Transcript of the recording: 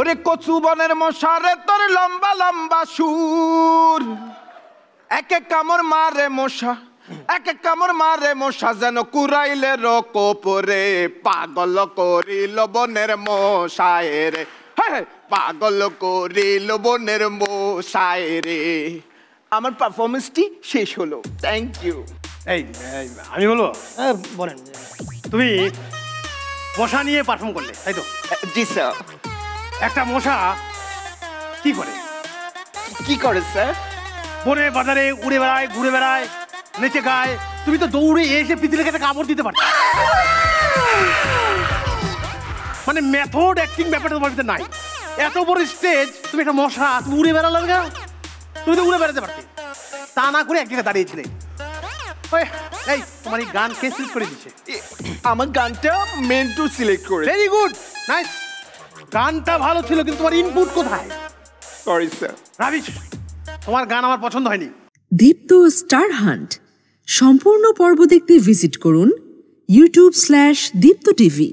ওরে কচু বনের মশারে তোর লম্বা লম্বা সুর, এক এক কামড় মারে মশা, এক এক কামড় মারে মশা যেন কুরাইলে রকোপরে, পাগল করিল বনের মশায় রে, হ্যাঁ পাগল করিল বনের মশায় রে। আমার পারফরমেন্সটি শেষ হলো, থ্যাংক ইউ। এই আমি বলবো, বলেন। তুমি মশা নিয়ে পারফর্ম করলে তাই তো? জি স্যার। একটা মশা কি করে? কি করে স্যার? বনে বাজারে উড়ে বেড়ায়, ঘুরে বেড়ায়, নেচে গায়, তুমি তো দৌড়ে এসে পিতিলেকে একটা কামড় দিতে পারো। মানে মেথড অ্যাক্টিং ব্যাপারটা তোমার ভিতরে নাই। এত বড় স্টেজ, তুমি একটা মশা, তুমি উড়ে বেড়ালে না, তুমি তো উড়ে বেড়াতে পারতে, তা না করে এক জায়গায় দাঁড়িয়েছিলে। এই তোমার এই গান কে সিলেক্ট করে দিচ্ছে? আমার গানটা মেন্টু সিলেক্ট করে। Very good, nice. গানটা ভালো ছিল কিন্তু তোমার ইনপুট কোথায়? Sorry sir. রাবিশ, তোমার গান আমার পছন্দ হয়নি। দীপ্ত স্টার হান্ট সম্পূর্ণ পর্ব দেখতে ভিজিট করুন youtube/দীপ্ত টিভি।